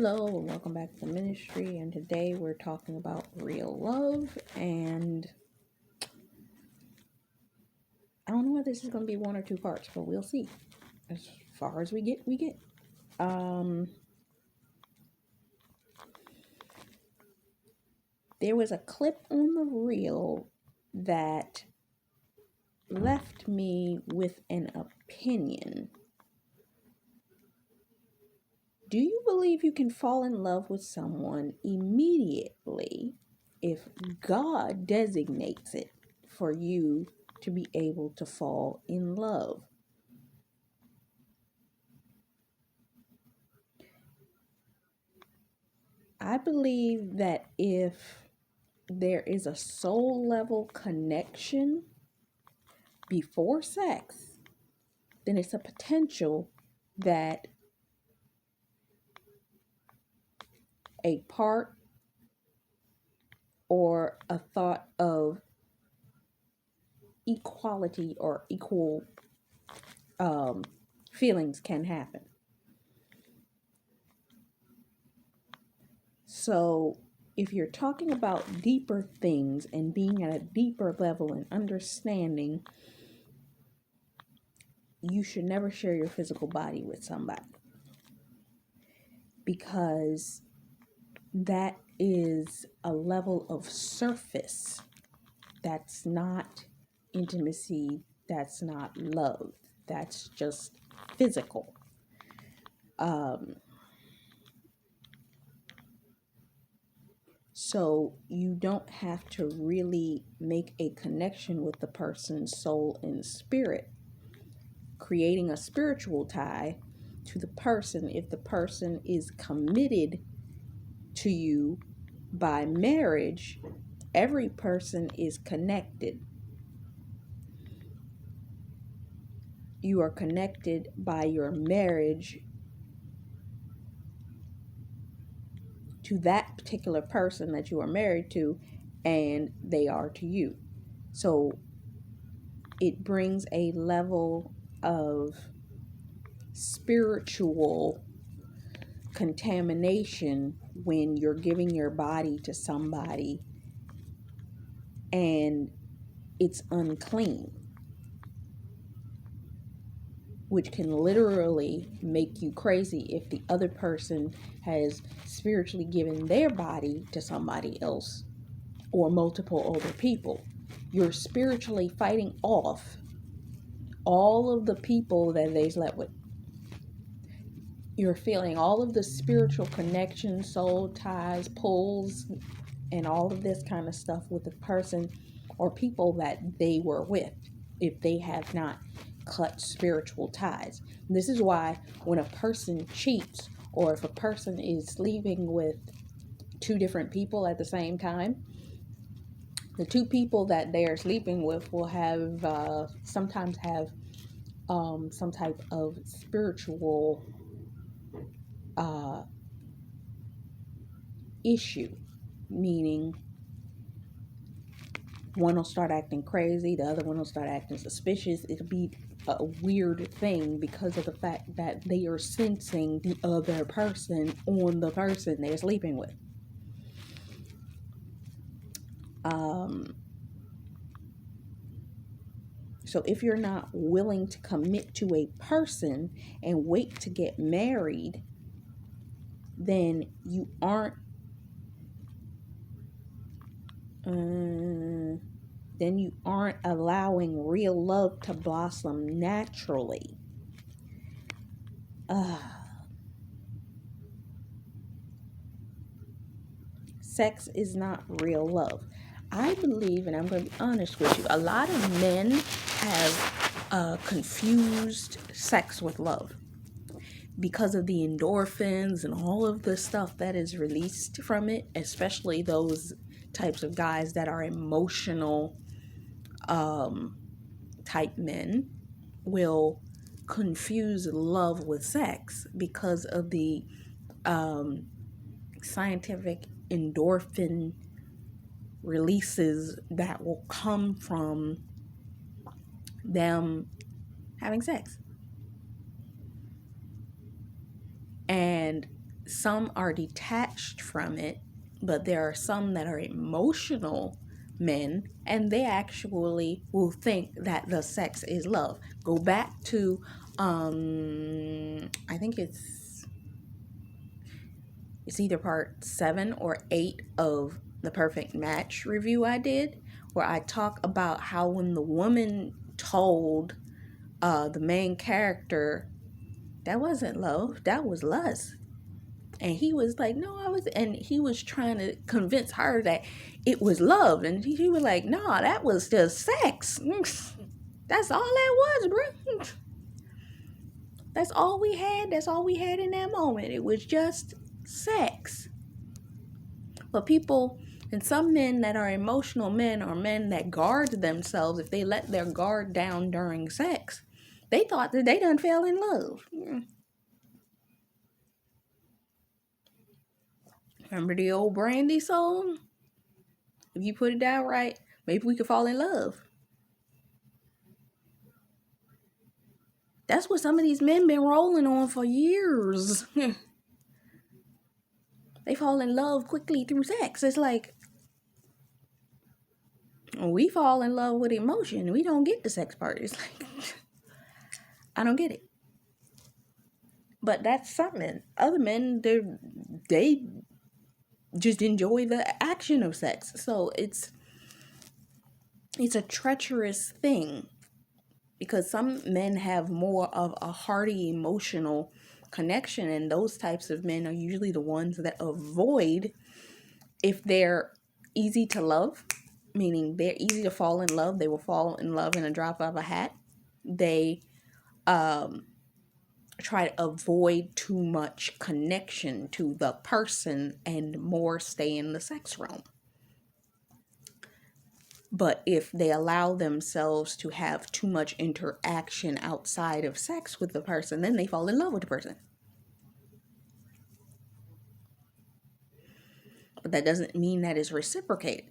Hello, and welcome back to the ministry. And today we're talking about real love. And I don't know if this is going to be one or two parts, but we'll see. As far as we get, we get. There was a clip on the reel that left me with an opinion. Do you believe you can fall in love with someone immediately if God designates it for you to be able to fall in love? I believe that if there is a soul level connection before sex, then it's a potential that a part or a thought of equality or equal feelings can happen. So if you're talking about deeper things and being at a deeper level and understanding, you should never share your physical body with somebody, because that is a level of surface. That's not intimacy. That's not love. That's just physical. So you don't have to really make a connection with the person's soul and spirit, creating a spiritual tie to the person. If the person is committed to you by marriage, every person is connected. You are connected by your marriage to that particular person that you are married to, and they are to you. So it brings a level of spiritual contamination when you're giving your body to somebody and it's unclean, which can literally make you crazy if the other person has spiritually given their body to somebody else or multiple other people. You're spiritually fighting off all of the people that they slept with. You're feeling all of the spiritual connections, soul ties, pulls, and all of this kind of stuff with the person or people that they were with, if they have not cut spiritual ties. This is why when a person cheats, or if a person is sleeping with two different people at the same time, the two people that they are sleeping with will have sometimes have some type of spiritual issue, meaning one will start acting crazy, the other one will start acting suspicious. It'll be a weird thing because of the fact that they are sensing the other person on the person they're sleeping with. So if you're not willing to commit to a person and wait to get married, then you aren't allowing real love to blossom naturally. Sex is not real love. I believe, and I'm going to be honest with you, a lot of men have confused sex with love because of the endorphins and all of the stuff that is released from it, especially those types of guys that are emotional type men will confuse love with sex because of the scientific endorphin releases that will come from them having sex. And some are detached from it, but there are some that are emotional men, and they actually will think that the sex is love. Go back to I think it's either part 7 or 8 of the Perfect Match review I did, where I talk about how when the woman told the main character that wasn't love, that was lust. And he was like, no, and he was trying to convince her that it was love. And he was like, no, that was just sex. That's all that was, bro. That's all we had. That's all we had in that moment. It was just sex. But people, and some men that are emotional men or men that guard themselves, if they let their guard down during sex, they thought that they done fell in love. Remember the old Brandy song? If you put it down right, maybe we could fall in love. That's what some of these men been rolling on for years. They fall in love quickly through sex. It's like, we fall in love with emotion. We don't get the sex part. It's like, I don't get it. But that's some men. Other men, they just enjoy the action of sex. So it's a treacherous thing, because some men have more of a hearty emotional connection, and those types of men are usually the ones that avoid, if they're easy to love, meaning they're easy to fall in love, they will fall in love in a drop of a hat. They try to avoid too much connection to the person and more stay in the sex realm. But if they allow themselves to have too much interaction outside of sex with the person, then they fall in love with the person. But that doesn't mean that it's reciprocated.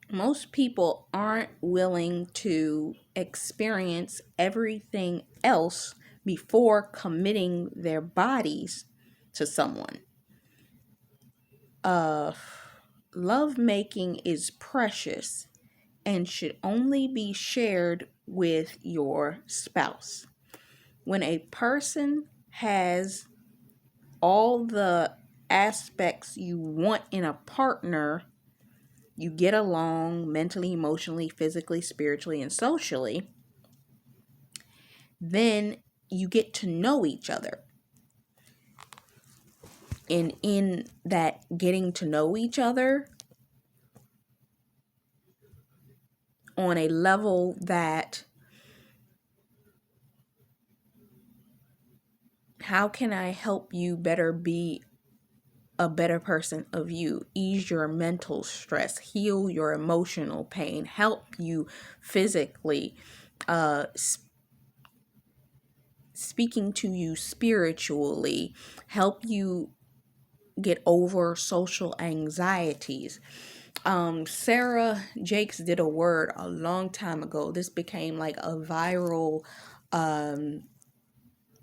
Most people aren't willing to experience everything else before committing their bodies to someone. Love making is precious and should only be shared with your spouse. When a person has all the aspects you want in a partner, you get along mentally, emotionally, physically, spiritually, and socially, then you get to know each other. And in that getting to know each other on a level that, how can I help you better be a better person of you, ease your mental stress, heal your emotional pain, help you physically, speaking to you spiritually, help you get over social anxieties. Sarah Jakes did a word a long time ago. This became like a viral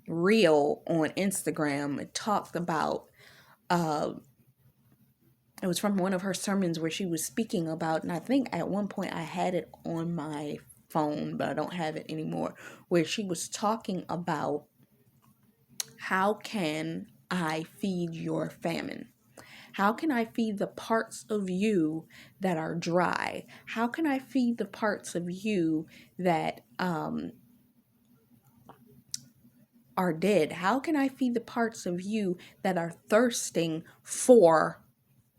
reel on Instagram. It talked about, it was from one of her sermons where she was speaking about, and I think at one point I had it on my phone, but I don't have it anymore, where she was talking about, how can I feed your famine? How can I feed the parts of you that are dry? How can I feed the parts of you that are dead? How can I feed the parts of you that are thirsting for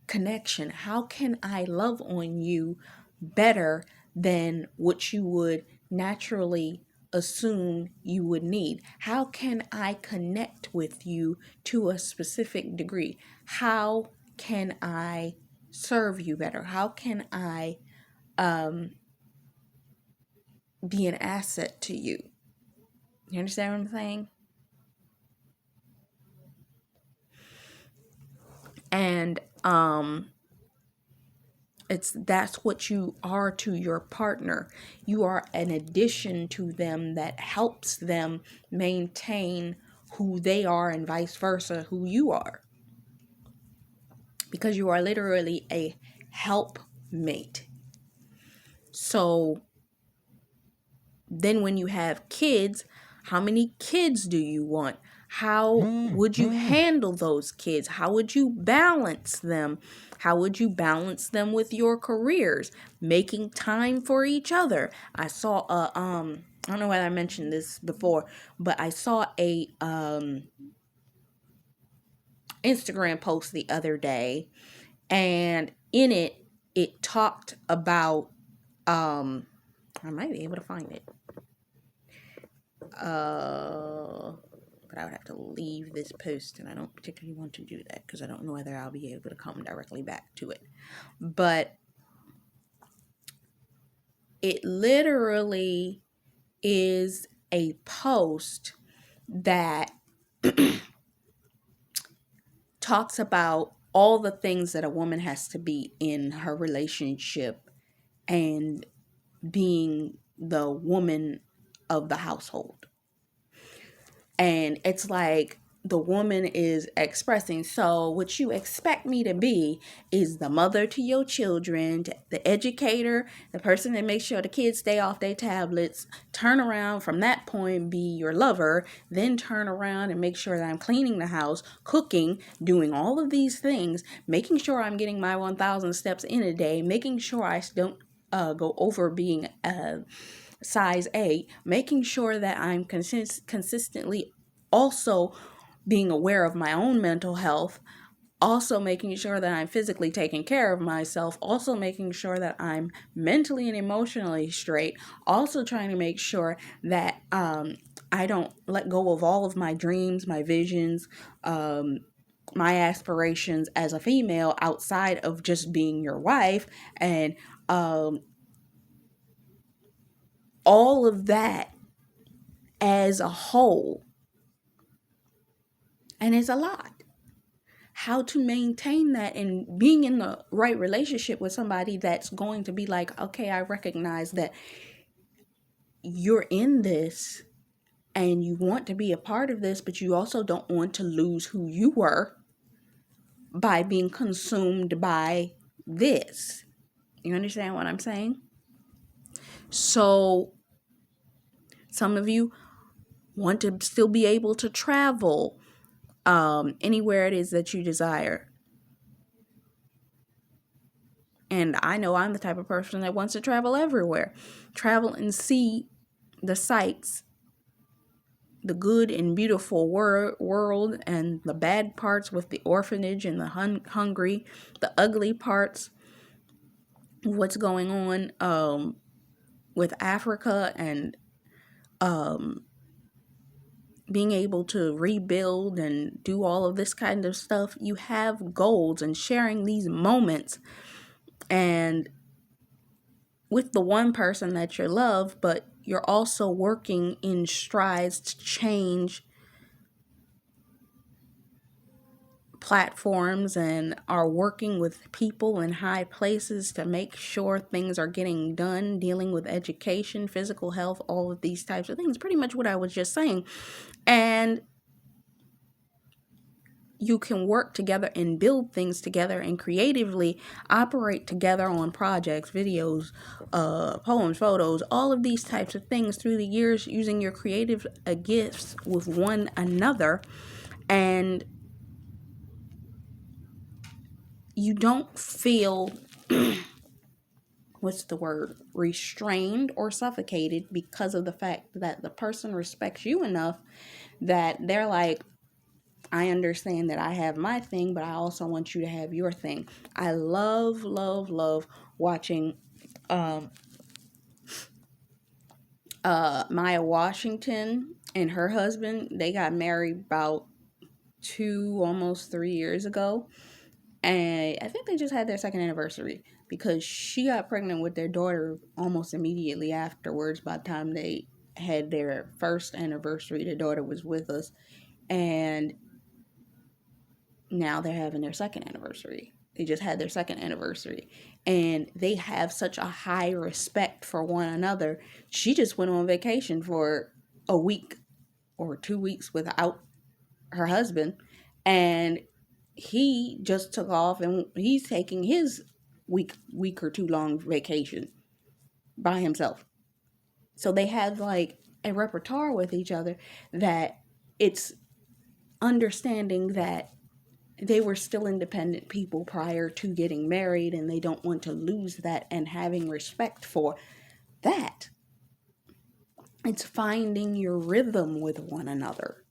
connection? How can I love on you better than what you would naturally assume you would need? How can I connect with you to a specific degree? How can I serve you better? How can I be an asset to you? You understand what I'm saying? And That's what you are to your partner. You are an addition to them that helps them maintain who they are and vice versa, who you are. Because you are literally a helpmate. So then when you have kids, how many kids do you want? How would you handle those kids? How would you balance them? How would you balance them with your careers? Making time for each other. I saw I don't know whether I mentioned this before, but I saw a Instagram post the other day, and in it talked about I might be able to find it. But I would have to leave this post, and I don't particularly want to do that because I don't know whether I'll be able to come directly back to it. But it literally is a post that talks about all the things that a woman has to be in her relationship and being the woman of the household. And it's like the woman is expressing, so what you expect me to be is the mother to your children, the educator, the person that makes sure the kids stay off their tablets, turn around from that point, be your lover, then turn around and make sure that I'm cleaning the house, cooking, doing all of these things, making sure I'm getting my 1,000 steps in a day, making sure I don't go over being size 8, making sure that I'm consistently also being aware of my own mental health, also making sure that I'm physically taking care of myself, also making sure that I'm mentally and emotionally straight, also trying to make sure that I don't let go of all of my dreams, my visions, my aspirations as a female outside of just being your wife, and all of that as a whole. And it's a lot. How to maintain that and being in the right relationship with somebody that's going to be like, okay, I recognize that you're in this and you want to be a part of this, but you also don't want to lose who you were by being consumed by this. You understand what I'm saying? So some of you want to still be able to travel anywhere it is that you desire. And I know I'm the type of person that wants to travel everywhere. Travel and see the sights, the good and beautiful world, and the bad parts with the orphanage and the hungry, the ugly parts, what's going on with Africa, and being able to rebuild and do all of this kind of stuff. You have goals and sharing these moments and with the one person that you love, but you're also working in strides to change platforms and are working with people in high places to make sure things are getting done, dealing with education, physical health, all of these types of things. Pretty much what I was just saying. And you can work together and build things together and creatively operate together on projects, videos, poems, photos, all of these types of things through the years using your creative gifts with one another. And you don't feel, what's the word, restrained or suffocated because of the fact that the person respects you enough that they're like, I understand that I have my thing, but I also want you to have your thing. I love, love, love watching Maya Washington and her husband. They got married about almost 3 years ago. And I think they just had their second anniversary because she got pregnant with their daughter almost immediately afterwards. By the time they had their first anniversary, their daughter was with us. And now they're having their second anniversary. They just had their second anniversary. And they have such a high respect for one another. She just went on vacation for a week or 2 weeks without her husband. And he just took off and he's taking his week or two long vacation by himself. So they have like a repertoire with each other that it's understanding that they were still independent people prior to getting married and they don't want to lose that, and having respect for that. It's finding your rhythm with one another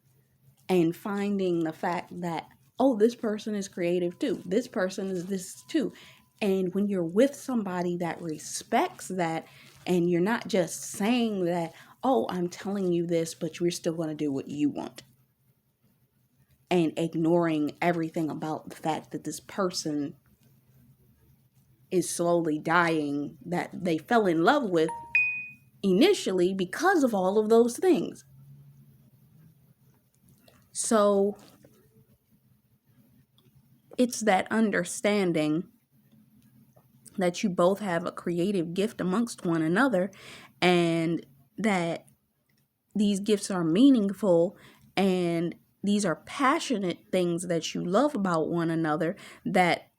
and finding the fact that, oh, this person is creative too. This person is this too. And when you're with somebody that respects that, and you're not just saying that, oh, I'm telling you this, but you're still going to do what you want, and ignoring everything about the fact that this person is slowly dying that they fell in love with initially because of all of those things. So it's that understanding that you both have a creative gift amongst one another, and that these gifts are meaningful, and these are passionate things that you love about one another, that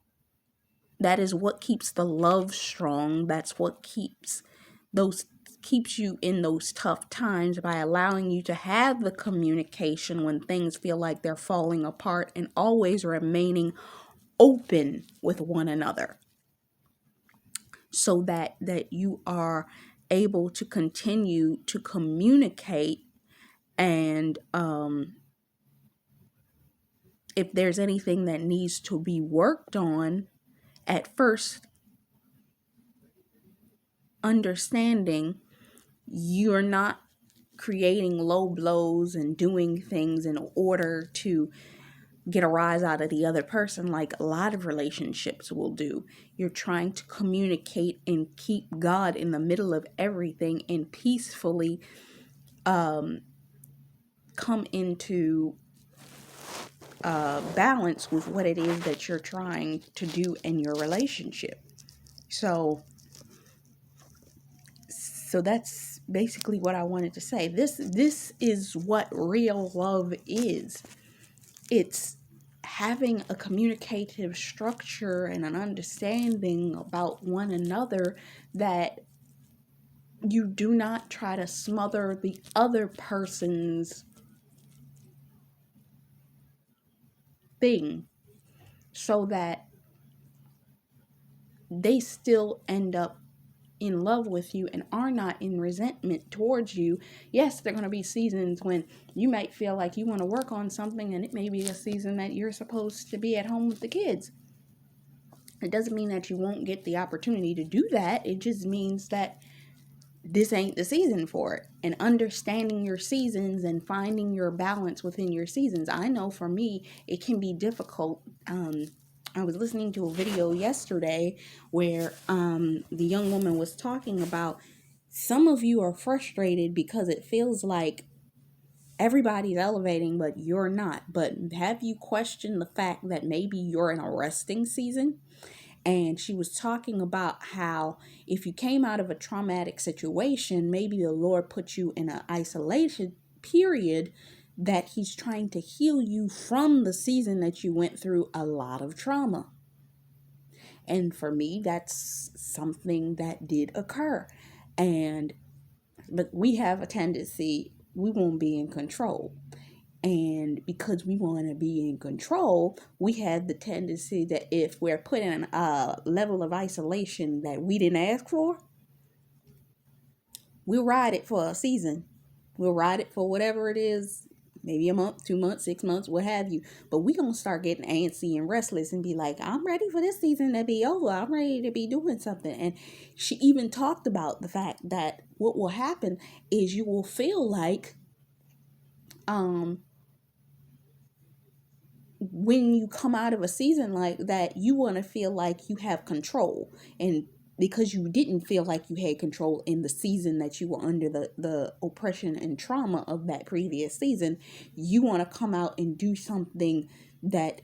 is what keeps the love strong. That's what keeps you in those tough times, by allowing you to have the communication when things feel like they're falling apart, and always remaining open with one another, so that you are able to continue to communicate. And if there's anything that needs to be worked on, at first, understanding you're not creating low blows and doing things in order to get a rise out of the other person like a lot of relationships will do. You're trying to communicate and keep God in the middle of everything, and peacefully come into balance with what it is that you're trying to do in your relationship. So that's basically what I wanted to say. This is what real love is. It's having a communicative structure and an understanding about one another, that you do not try to smother the other person's thing, so that they still end up in love with you and are not in resentment towards you. Yes, there are going to be seasons when you might feel like you want to work on something, and it may be a season that you're supposed to be at home with the kids. It doesn't mean that you won't get the opportunity to do that. It just means that this ain't the season for it. And understanding your seasons and finding your balance within your seasons. I know for me, it can be difficult. I was listening to a video yesterday where the young woman was talking about, some of you are frustrated because it feels like everybody's elevating, but you're not. But have you questioned the fact that maybe you're in a resting season? And she was talking about how if you came out of a traumatic situation, maybe the Lord put you in an isolation period, that he's trying to heal you from the season that you went through a lot of trauma. And for me, that's something that did occur. But we have a tendency, we won't be in control. And because we want to be in control, we have the tendency that if we're put in a level of isolation that we didn't ask for, we'll ride it for a season. We'll ride it for whatever it is, maybe a month, 2 months, 6 months, what have you. But we're going to start getting antsy and restless and be like, I'm ready for this season to be over. I'm ready to be doing something. And she even talked about the fact that what will happen is you will feel like when you come out of a season like that, you want to feel like you have control. And because you didn't feel like you had control in the season that you were under the oppression and trauma of that previous season, you want to come out and do something that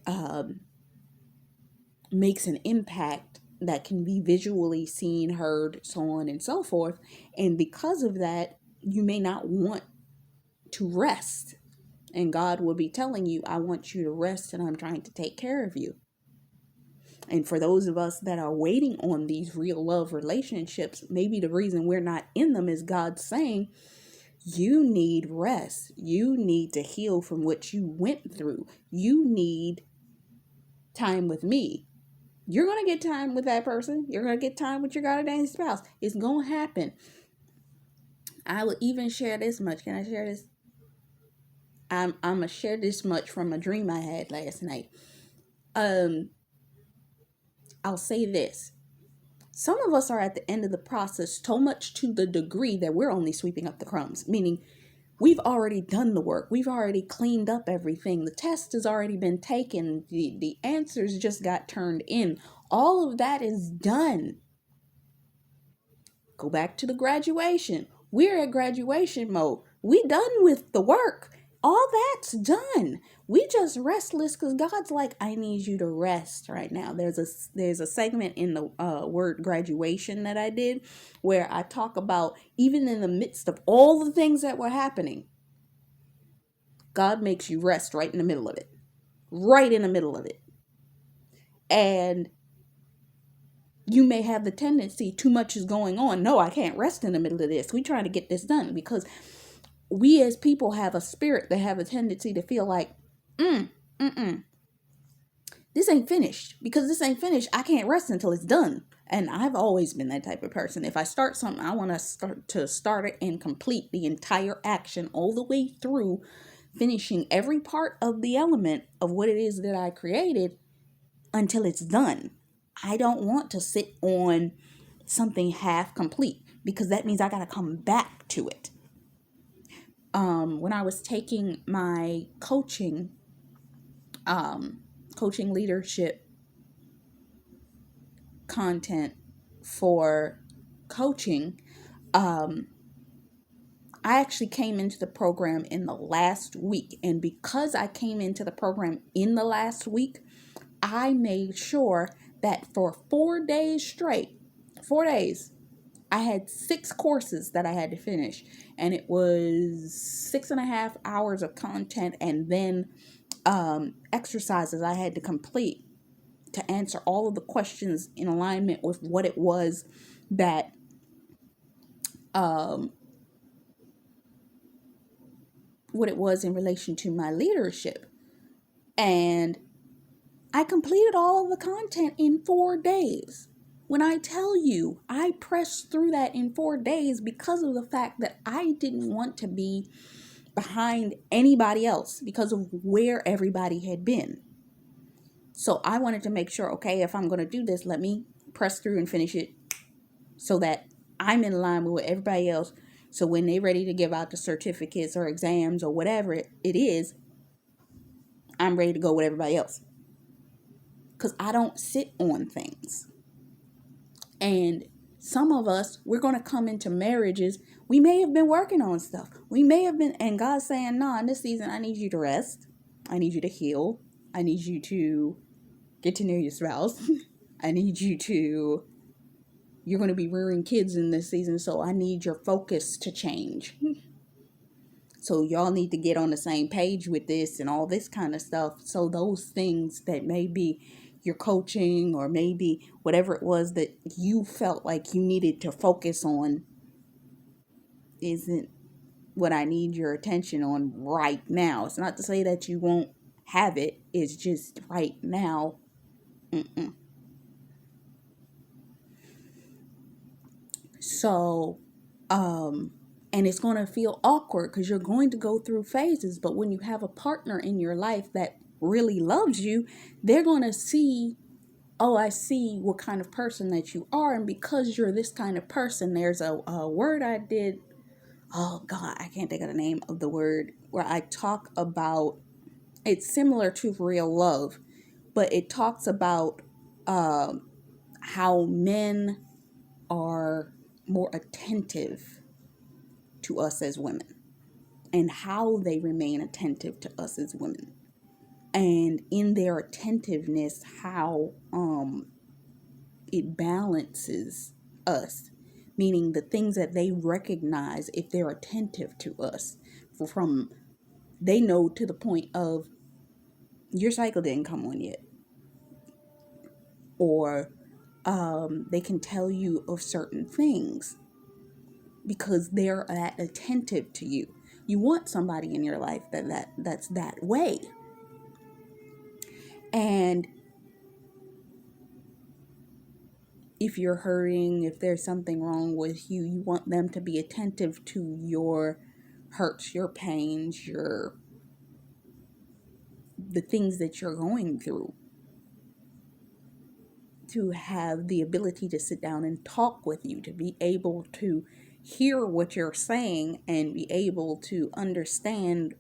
makes an impact that can be visually seen, heard, so on and so forth. And because of that, you may not want to rest. And God will be telling you, I want you to rest and I'm trying to take care of you. And for those of us that are waiting on these real love relationships, maybe the reason we're not in them is God saying, you need rest. You need to heal from what you went through. You need time with me. You're going to get time with that person. You're going to get time with your goddamn spouse. It's going to happen. I will even share this much. Can I share this? I'm going to share this much from a dream I had last night. I'll say this. Some of us are at the end of the process so much to the degree that we're only sweeping up the crumbs, meaning we've already done the work. We've already cleaned up everything. The test has already been taken. The answers just got turned in. All of that is done. Go back to the graduation. We're at graduation mode. We done with the work. All that's done. We just restless because God's like, I need you to rest right now. There's a segment in the word graduation that I did where I talk about even in the midst of all the things that were happening, God makes you rest right in the middle of it. Right in the middle of it. And you may have the tendency, too much is going on. No, I can't rest in the middle of this. We're trying to get this done because we as people have a spirit that have a tendency to feel like, this ain't finished. Because this ain't finished, I can't rest until it's done. And I've always been that type of person. If I start something, I want to start it and complete the entire action all the way through, finishing every part of the element of what it is that I created until it's done. I don't want to sit on something half complete because that means I got to come back to it. When I was taking my coaching leadership content for coaching, I actually came into the program in the last week. And because I came into the program in the last week, I made sure that for 4 days straight, 4 days, I had 6 courses that I had to finish. And it was 6.5 hours of content and then exercises I had to complete to answer all of the questions in alignment with what it was that what it was in relation to my leadership. And I completed all of the content in 4 days. When I tell you, I pressed through that in 4 days because of the fact that I didn't want to be behind anybody else because of where everybody had been. So I wanted to make sure, okay, if I'm going to do this, let me press through and finish it so that I'm in line with everybody else. So when they're ready to give out the certificates or exams or whatever it is, I'm ready to go with everybody else. Because I don't sit on things. And some of us, we're going to come into marriages. We may have been working on stuff. We may have been, and God's saying, no, in this season, I need you to rest. I need you to heal. I need you to get to know your spouse. I need you to, you're going to be rearing kids in this season, so I need your focus to change. So y'all need to get on the same page with this and all this kind of stuff. So those things that maybe your coaching or maybe whatever it was that you felt like you needed to focus on isn't what I need your attention on right now. It's not to say that you won't have it. It's just right now. So, and it's going to feel awkward because you're going to go through phases. But when you have a partner in your life that really loves you, they're going to see, oh, I see what kind of person that you are. And because you're this kind of person, there's a word I did. Oh, God, I can't think of the name of the word where I talk about, it's similar to real love, but it talks about how men are more attentive to us as women and how they remain attentive to us as women. and in their attentiveness, how it balances us, meaning the things that they recognize if they're attentive to us. From they know to the point of your cycle didn't come on yet, or they can tell you of certain things because they're that attentive to you. You want somebody in your life that's that way. And if you're hurting, if there's something wrong with you, you want them to be attentive to your hurts, your pains, the things that you're going through. To have the ability to sit down and talk with you, to be able to hear what you're saying and be able to understand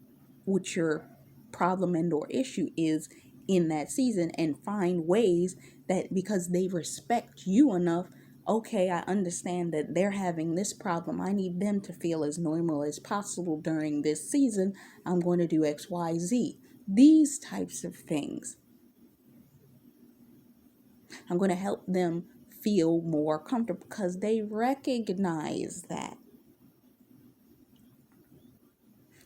what your problem and or issue is in that season, and find ways that, because they respect you enough, okay, I understand that they're having this problem, I need them to feel as normal as possible during this season, I'm going to do XYZ. These types of things, I'm going to help them feel more comfortable because they recognize that.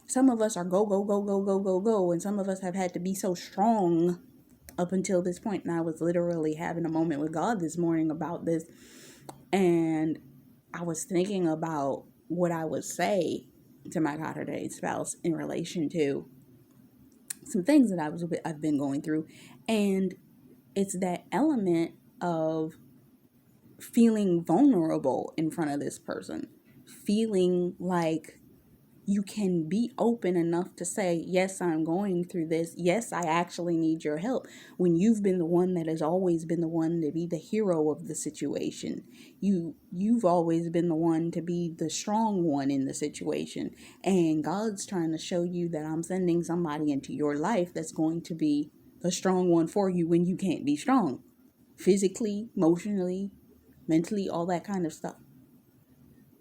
Some of us are go, go, go, go, go, go, go, and some of us have had to be so strong up until this point. And I was literally having a moment with God this morning about this, and I was thinking about what I would say to my God-ordained spouse in relation to some things that I've been going through, and it's that element of feeling vulnerable in front of this person, feeling like you can be open enough to say, yes, I'm going through this. Yes, I actually need your help. When you've been the one that has always been the one to be the hero of the situation. You've always been the one to be the strong one in the situation. And God's trying to show you that I'm sending somebody into your life that's going to be the strong one for you when you can't be strong. Physically, emotionally, mentally, all that kind of stuff.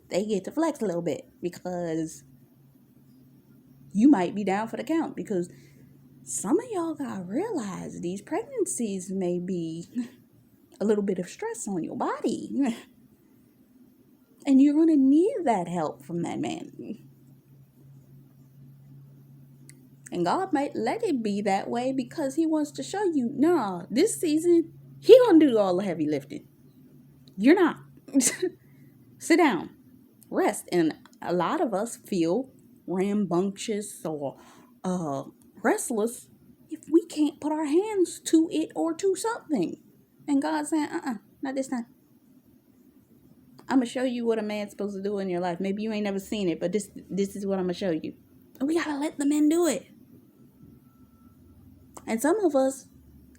They get to flex a little bit because you might be down for the count, because some of y'all gotta realize these pregnancies may be a little bit of stress on your body. And you're gonna need that help from that man. And God might let it be that way because he wants to show you, nah, this season, he gonna do all the heavy lifting. You're not. Sit down. Rest. And a lot of us feel rambunctious or restless if we can't put our hands to it or to something. And God's saying, not this time. I'm going to show you what a man's supposed to do in your life. Maybe you ain't never seen it, but this is what I'm going to show you. And we got to let the men do it. And some of us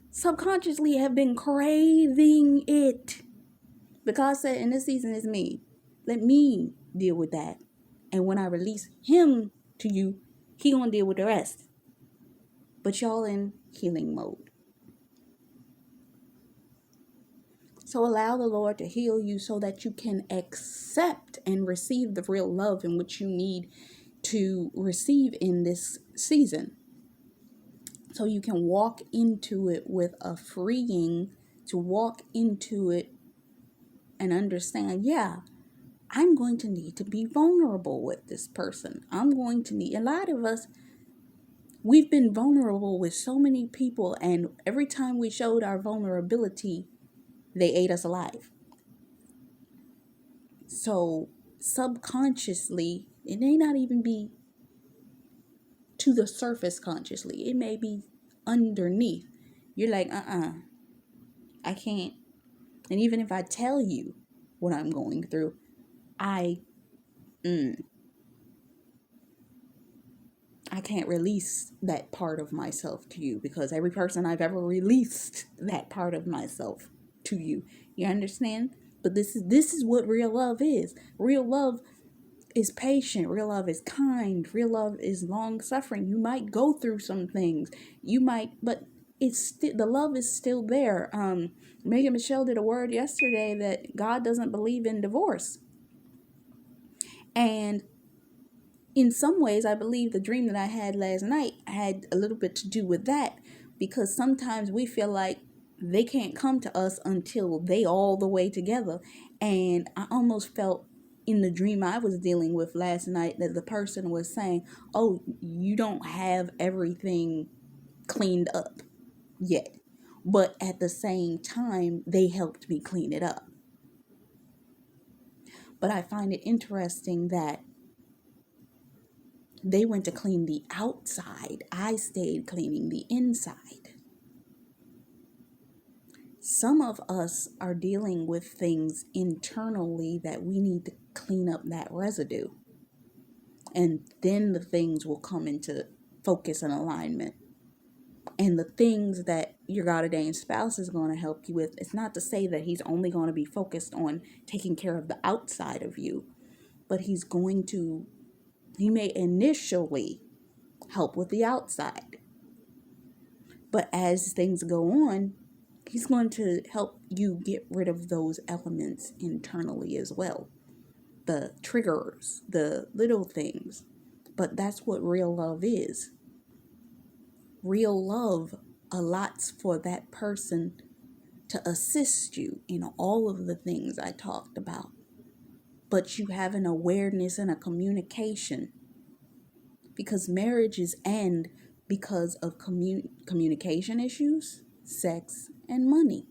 subconsciously have been craving it. But God said, in this season is me. Let me deal with that. And when I release him to you, he gonna deal with the rest. But y'all in healing mode. So allow the Lord to heal you so that you can accept and receive the real love in which you need to receive in this season. So you can walk into it with a freeing, to walk into it and understand, yeah, I'm going to need to be vulnerable with this person. I'm going to need, a lot of us, we've been vulnerable with so many people, and every time we showed our vulnerability, they ate us alive. So subconsciously, it may not even be to the surface consciously. It may be underneath. You're like, I can't. And even if I tell you what I'm going through, I can't release that part of myself to you, because every person I've ever released that part of myself to you. You understand? But this is what real love is. Real love is patient. Real love is kind. Real love is long suffering. You might go through some things. You might, but it's the love is still there. Megan Michelle did a word yesterday that God doesn't believe in divorce. And in some ways, I believe the dream that I had last night had a little bit to do with that. because sometimes we feel like they can't come to us until they all the way together. And I almost felt in the dream I was dealing with last night that the person was saying, oh, you don't have everything cleaned up yet. But at the same time, they helped me clean it up. But I find it interesting that they went to clean the outside. I stayed cleaning the inside. Some of us are dealing with things internally that we need to clean up that residue. And then the things will come into focus and alignment. And the things that your God ordained spouse is going to help you with, it's not to say that he's only going to be focused on taking care of the outside of you, but he may initially help with the outside. But as things go on, he's going to help you get rid of those elements internally as well. The triggers, the little things. But that's what real love is. Real love allots for that person to assist you in all of the things I talked about. But you have an awareness and a communication. Because marriages end because of communication issues, sex, and money.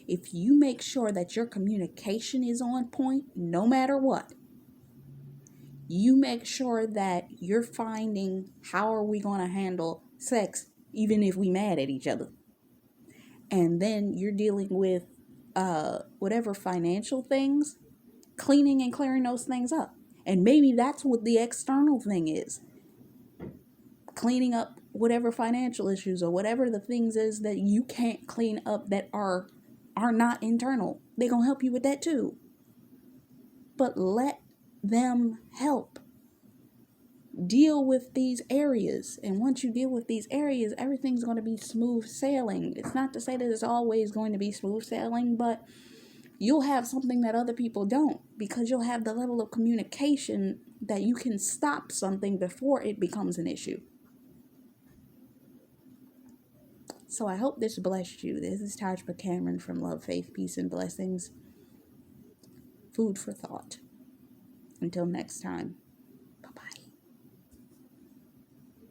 If you make sure that your communication is on point, no matter what, you make sure that you're finding how are we going to handle sex, even if we mad at each other. And then you're dealing with whatever financial things, cleaning and clearing those things up. And maybe that's what the external thing is. Cleaning up whatever financial issues or whatever the things is that you can't clean up that are not internal. They're going to help you with that too. But let them help. Deal with these areas. And once you deal with these areas, everything's going to be smooth sailing. It's not to say that it's always going to be smooth sailing, but you'll have something that other people don't, because you'll have the level of communication that you can stop something before it becomes an issue. So I hope this blessed you. This is Taj Cameron from Love, Faith, Peace, and Blessings. Food for thought. Until next time.